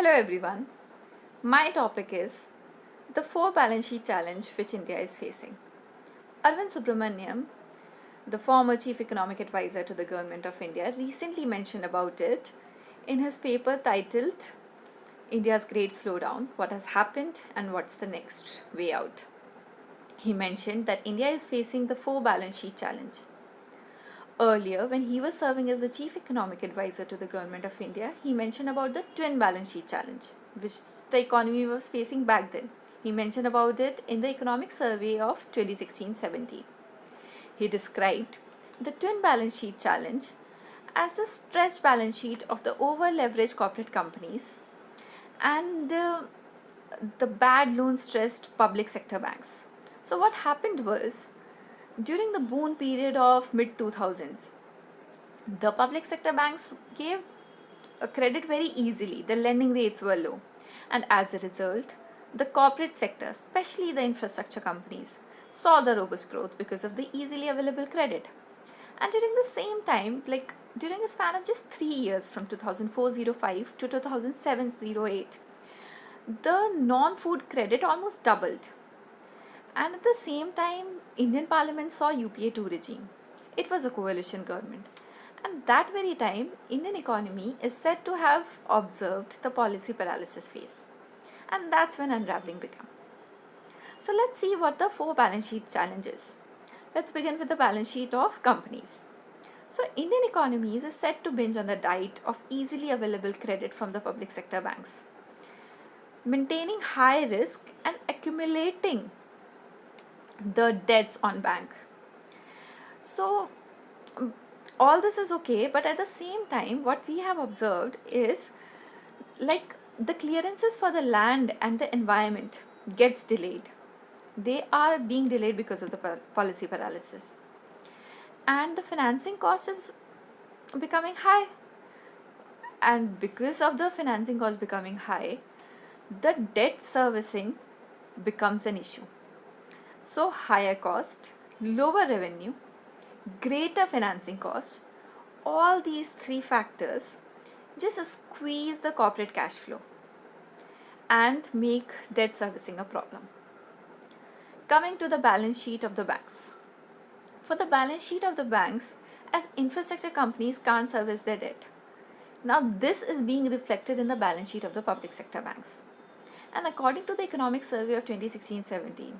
Hello everyone. My topic is the four balance sheet challenge which India is facing. Arvind Subramaniam, the former chief economic advisor to the government of India, recently mentioned about it in his paper titled India's Great Slowdown: What Has Happened and What's the Next Way Out. He mentioned that India is facing the four balance sheet challenge. Earlier, when he was serving as the chief economic advisor to the government of India, he mentioned about the twin balance sheet challenge, which the economy was facing back then. He mentioned about it in the economic survey of 2016-17. He described the twin balance sheet challenge as the stressed balance sheet of the over-leveraged corporate companies and the bad loan stressed public sector banks. So what happened was, during the boom period of mid 2000s, the public sector banks gave a credit very easily. The lending rates were low, and as a result, the corporate sector, especially the infrastructure companies, saw the robust growth because of the easily available credit. And during the same time, like during a span of just 3 years, from 2004-05 to 2007-08, the non-food credit almost doubled. And at the same time, Indian Parliament saw UPA 2 regime. It was a coalition government. And that very time, Indian economy is said to have observed the policy paralysis phase. And that's when unraveling began. So let's see what the four balance sheet challenges. Let's begin with the balance sheet of companies. So Indian economies is said to binge on the diet of easily available credit from the public sector banks, maintaining high risk and accumulating the debts on bank. So all this is okay, but at the same time, what we have observed is like the clearances for the land and the environment gets delayed. They are being delayed because of the policy paralysis, and the financing cost is becoming high. And because of the financing cost becoming high, the debt servicing becomes an issue. So higher cost, lower revenue, greater financing cost, all these three factors just squeeze the corporate cash flow and make debt servicing a problem. Coming to the balance sheet of the banks. For the balance sheet of the banks, as infrastructure companies can't service their debt, now this is being reflected in the balance sheet of the public sector banks. And according to the economic survey of 2016-17,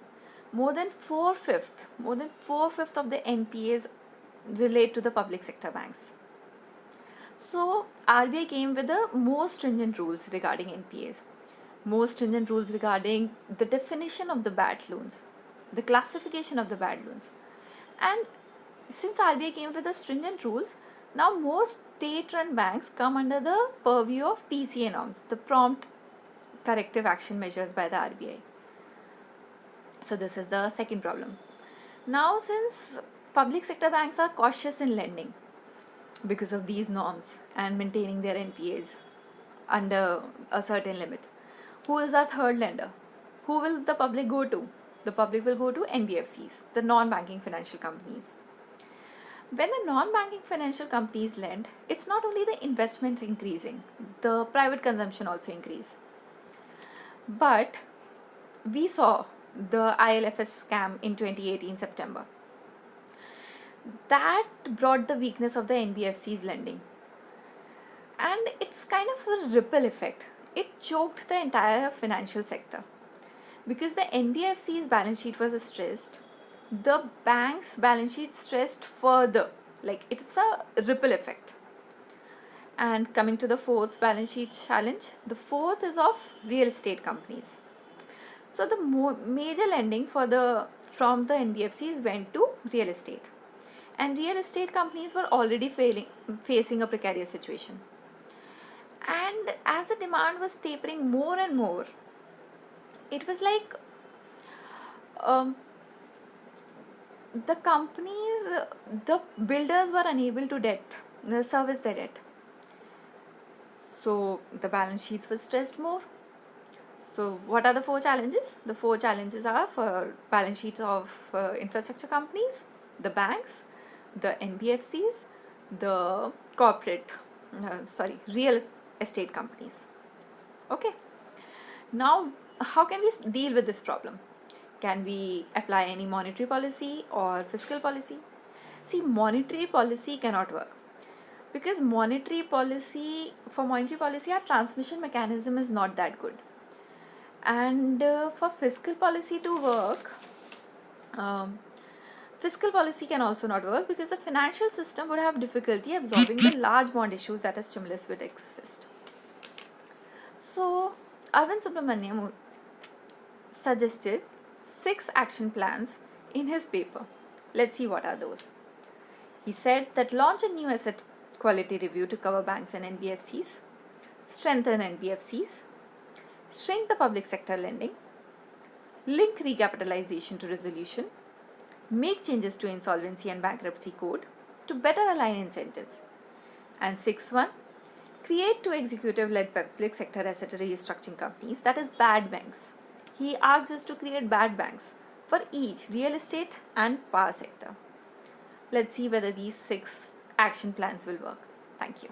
more than four-fifths of the NPAs relate to the public sector banks. So RBI came with the more stringent rules regarding NPAs, more stringent rules regarding the definition of the bad loans, the classification of the bad loans. And since RBI came with the stringent rules, now most state-run banks come under the purview of PCA norms, the prompt corrective action measures by the RBI. So this is the second problem. Now, since public sector banks are cautious in lending because of these norms and maintaining their NPAs under a certain limit, who is our third lender? Who will the public go to? The public will go to NBFCs, the non-banking financial companies. When the non-banking financial companies lend, it's not only the investment increasing, the private consumption also increase. But we saw the ILFS scam in 2018 September. That brought the weakness of the NBFC's lending. And it's kind of a ripple effect. It choked the entire financial sector. Because the NBFC's balance sheet was stressed, the bank's balance sheet stressed further. Like it's a ripple effect. And coming to the fourth balance sheet challenge, the fourth is of real estate companies. So the major lending from the NBFCs went to real estate, and real estate companies were already facing a precarious situation. And as the demand was tapering more and more, it was like the builders were unable to service their debt. So the balance sheets were stressed more. So what are the four challenges? The four challenges are for balance sheets of infrastructure companies, the banks, the NBFCs, the real estate companies. Okay. Now, how can we deal with this problem? Can we apply any monetary policy or fiscal policy? See, monetary policy cannot work because for monetary policy, our transmission mechanism is not that good. And for fiscal policy to work, um, fiscal policy can also not work because the financial system would have difficulty absorbing the large bond issues that a stimulus would exist. So, Arvind Subramaniam suggested 6 action plans in his paper. Let's see what are those. He said that launch a new asset quality review to cover banks and NBFCs, strengthen NBFCs, shrink the public sector lending, link recapitalization to resolution, make changes to insolvency and bankruptcy code to better align incentives. And sixth one, create 2 executive-led public sector asset restructuring companies, that is bad banks. He asks us to create bad banks for each real estate and power sector. Let's see whether these 6 action plans will work. Thank you.